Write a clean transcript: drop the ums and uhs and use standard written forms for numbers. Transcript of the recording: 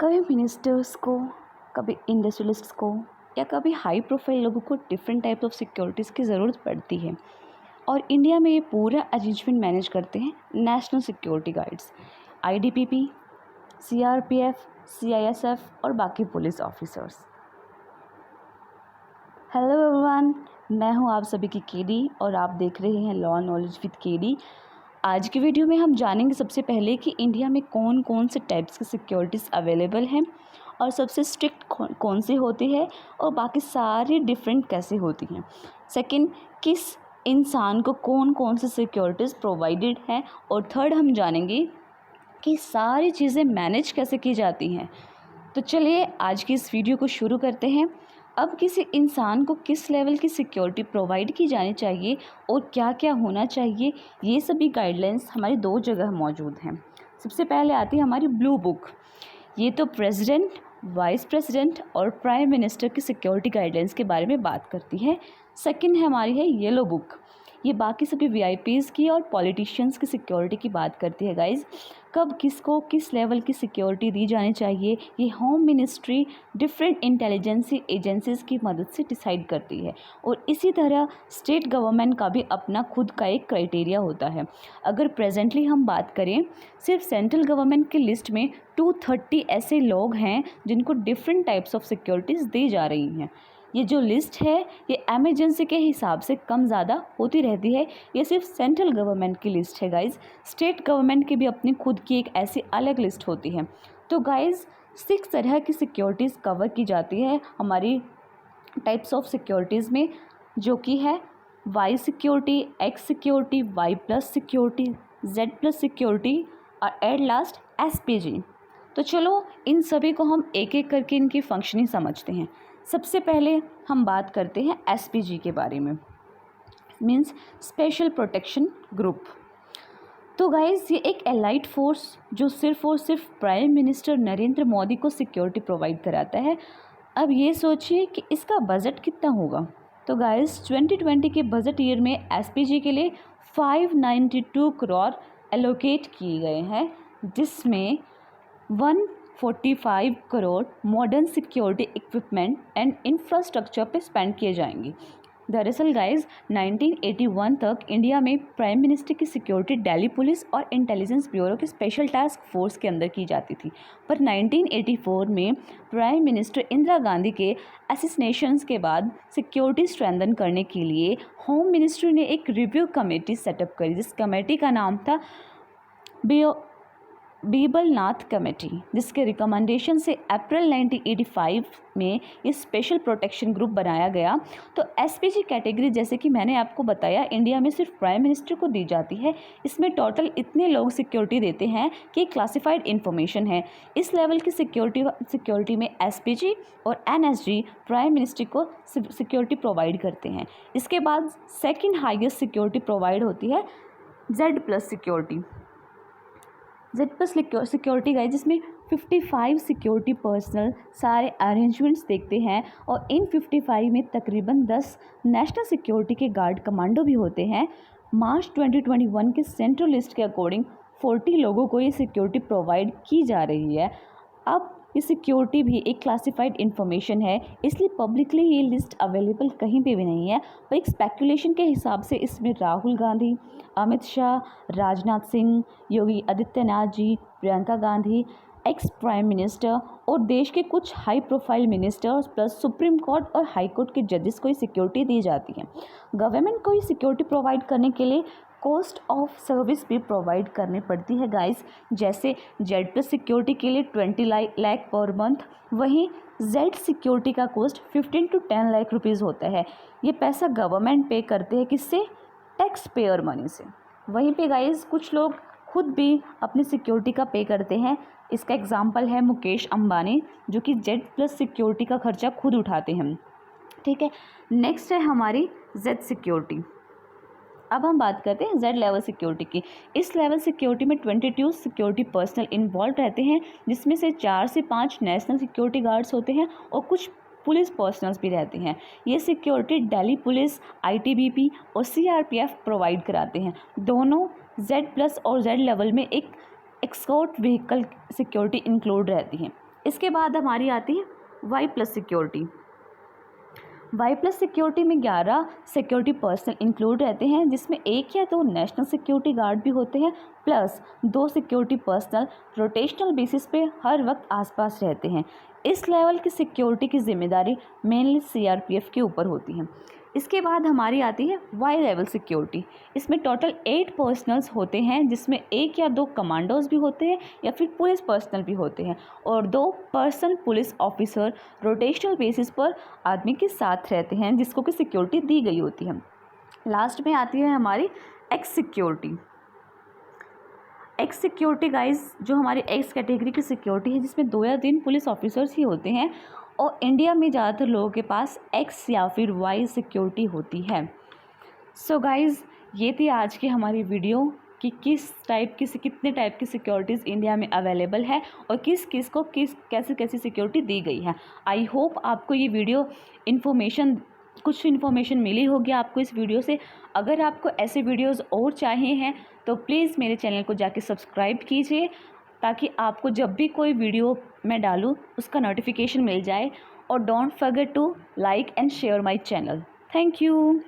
कभी मिनिस्टर्स को, कभी इंडस्ट्रियलिस्ट्स को या कभी हाई प्रोफाइल लोगों को डिफरेंट टाइप ऑफ सिक्योरिटीज़ की ज़रूरत पड़ती है। और इंडिया में ये पूरा अरेंजमेंट मैनेज करते हैं national security guards, ITBP, CRPF, CISF और बाकी पुलिस ऑफिसर्स। हेलो एवरीवन, मैं हूं आप सभी की केडी और आप देख रहे हैं लॉ नॉलेज विद केडी। आज की वीडियो में हम जानेंगे सबसे पहले कि इंडिया में कौन कौन से टाइप्स की सिक्योरिटीज़ अवेलेबल हैं और सबसे स्ट्रिक्ट कौन सी होती है और बाकी सारी डिफरेंट कैसे होती हैं। सेकंड, किस इंसान को कौन कौन सी सिक्योरिटीज़ प्रोवाइडेड हैं। और थर्ड, हम जानेंगे कि सारी चीज़ें मैनेज कैसे की जाती हैं। तो चलिए आज की इस वीडियो को शुरू करते हैं। अब किसी इंसान को किस लेवल की सिक्योरिटी प्रोवाइड की जानी चाहिए और क्या क्या होना चाहिए, ये सभी गाइडलाइंस हमारी दो जगह मौजूद हैं। सबसे पहले आती है हमारी ब्लू बुक। ये तो प्रेसिडेंट, वाइस प्रेसिडेंट और प्राइम मिनिस्टर की सिक्योरिटी गाइडलाइंस के बारे में बात करती है। सेकंड हमारी है येलो बुक। ये बाकी सभी वीआईपीज़ की और पॉलिटिशियंस की सिक्योरिटी की बात करती है गाइज। कब किसको किस लेवल की सिक्योरिटी दी जानी चाहिए, ये home ministry different intelligence agencies की मदद से डिसाइड करती है। और इसी तरह स्टेट गवर्नमेंट का भी अपना खुद का एक क्राइटेरिया होता है। अगर प्रेजेंटली हम बात करें, सिर्फ सेंट्रल गवर्नमेंट की लिस्ट में 230 ऐसे लोग हैं जिनको डिफरेंट टाइप्स ऑफ सिक्योरिटीज़ दी जा रही हैं। ये जो लिस्ट है ये एमरजेंसी के हिसाब से कम ज़्यादा होती रहती है। ये सिर्फ सेंट्रल गवर्नमेंट की लिस्ट है गाइज़। स्टेट गवर्नमेंट की भी अपनी खुद की एक ऐसी अलग लिस्ट होती है। तो गाइज़ 6 तरह की सिक्योरिटीज़ कवर की जाती है हमारी टाइप्स ऑफ सिक्योरिटीज़ में, जो कि है Y security, X security, Y plus security, Z plus security और एट लास्ट एसपीजी। तो चलो इन सभी को हम एक एक करके इनकी फंक्शनिंग समझते हैं। सबसे पहले हम बात करते हैं एसपीजी के बारे में, मीन्स स्पेशल प्रोटेक्शन ग्रुप। तो गाइज़ ये एक एलाइड फोर्स जो सिर्फ और सिर्फ प्राइम मिनिस्टर नरेंद्र मोदी को सिक्योरिटी प्रोवाइड कराता है। अब ये सोचिए कि इसका बजट कितना होगा। तो गाइज़ 2020 के बजट ईयर में एसपीजी के लिए 592 करोड़ एलोकेट किए गए हैं, जिसमें 145 crore modern security equipment and infrastructure पे स्पेंड किए जाएंगे। दरअसल गाइज 1981 तक इंडिया में प्राइम मिनिस्टर की सिक्योरिटी दिल्ली पुलिस और इंटेलिजेंस ब्यूरो के स्पेशल टास्क फोर्स के अंदर की जाती थी। पर 1984 में प्राइम मिनिस्टर इंदिरा गांधी के असैसिनेशंस के बाद सिक्योरिटी स्ट्रेंथन करने के लिए होम मिनिस्ट्री ने एक रिव्यू कमेटी सेटअप करी, जिस कमेटी का नाम था बीबल नाथ कमेटी, जिसके रिकमेंडेशन से अप्रैल 1985 में ये स्पेशल प्रोटेक्शन ग्रुप बनाया गया। तो एसपीजी कैटेगरी, जैसे कि मैंने आपको बताया, इंडिया में सिर्फ प्राइम मिनिस्टर को दी जाती है। इसमें टोटल इतने लोग सिक्योरिटी देते हैं कि क्लासिफाइड इन्फॉर्मेशन है। इस लेवल की सिक्योरिटी में एसपीजी और एनएसजी प्राइम मिनिस्टर को सिक्योरिटी प्रोवाइड करते हैं। इसके बाद सेकेंड हाईएस्ट सिक्योरिटी प्रोवाइड होती है Z plus security. Z plus security guys, जिसमें 55 सिक्योरिटी पर्सनल सारे अरेंजमेंट्स देखते हैं और इन 55 में तकरीबन 10 नेशनल सिक्योरिटी के गार्ड कमांडो भी होते हैं। मार्च 2021 के सेंट्रल लिस्ट के अकॉर्डिंग 40 लोगों को ये सिक्योरिटी प्रोवाइड की जा रही है। अब ये सिक्योरिटी भी एक क्लासिफाइड इन्फॉर्मेशन है, इसलिए पब्लिकली ये लिस्ट अवेलेबल कहीं पे भी नहीं है। पर एक स्पेकुलेशन के हिसाब से इसमें Rahul Gandhi, Amit Shah, Rajnath Singh, Yogi Adityanath ji, Priyanka Gandhi, ex prime minister और देश के कुछ high profile ministers plus supreme court और हाई कोर्ट के जजेस को ये सिक्योरिटी दी जाती है। गवर्नमेंट को ये सिक्योरिटी प्रोवाइड करने के लिए कॉस्ट ऑफ सर्विस भी प्रोवाइड करनी पड़ती है गाइस। जैसे जेड प्लस सिक्योरिटी के लिए 20 लाख पर मंथ, वहीं जेड सिक्योरिटी का कॉस्ट 15 to 10 लाख रुपीज़ होता है। ये पैसा गवर्नमेंट पे करते हैं, किससे? टैक्स पेयर मनी से। वहीं पे गाइस कुछ लोग खुद भी अपनी सिक्योरिटी का पे करते हैं। इसका एग्जांपल है मुकेश अंबानी, जो कि जेड प्लस सिक्योरिटी का खर्चा खुद उठाते हैं। ठीक है, नेक्स्ट है हमारी जेड सिक्योरिटी। अब हम बात करते हैं जेड लेवल सिक्योरिटी की। इस लेवल सिक्योरिटी में 22 सिक्योरिटी पर्सनल इन्वॉल्व रहते हैं, जिसमें से 4 से 5 नेशनल सिक्योरिटी गार्ड्स होते हैं और कुछ पुलिस पर्सनल्स भी रहते हैं। ये सिक्योरिटी दिल्ली पुलिस, आईटीबीपी और सीआरपीएफ प्रोवाइड कराते हैं। दोनों जेड प्लस और जेड लेवल में एक एस्कॉर्ट व्हीकल सिक्योरिटी इंक्लूड रहती हैं। इसके बाद हमारी आती है Y plus security. Y plus security में 11 सिक्योरिटी पर्सनल इंक्लूड रहते हैं, जिसमें 1 या 2 नेशनल सिक्योरिटी गार्ड भी होते हैं, plus 2 security personal rotational basis पे हर वक्त आसपास रहते हैं। इस लेवल की सिक्योरिटी की जिम्मेदारी मेनली सीआरपीएफ के ऊपर होती है। इसके बाद हमारी आती है वाई लेवल सिक्योरिटी। इसमें टोटल 8 पर्सनल्स होते हैं, जिसमें 1 या 2 कमांडोज भी होते हैं या फिर पुलिस पर्सनल भी होते हैं, और 2 person police officer rotational basis पर आदमी के साथ रहते हैं, जिसको कि सिक्योरिटी दी गई होती है। लास्ट में आती है हमारी x security. X security guys जो हमारी एक्स कैटेगरी की सिक्योरिटी है, जिसमें 2 या 3 पुलिस ऑफिसर्स ही होते हैं, और इंडिया में ज़्यादातर लोगों के पास एक्स या फिर वाई सिक्योरिटी होती है। सो गाइज़ ये थी आज की हमारी वीडियो कि कितने टाइप की सिक्योरिटीज़ इंडिया में अवेलेबल है और किस किस को कैसी कैसी सिक्योरिटी दी गई है। आई होप आपको ये वीडियो कुछ इन्फॉर्मेशन मिली होगी आपको इस वीडियो से। अगर आपको ऐसे वीडियोज़ और चाहिए हैं तो प्लीज़ मेरे चैनल को जाके सब्सक्राइब कीजिए, ताकि आपको जब भी कोई वीडियो मैं डालूँ उसका नोटिफिकेशन मिल जाए। और don't forget to like and share my channel. Thank you.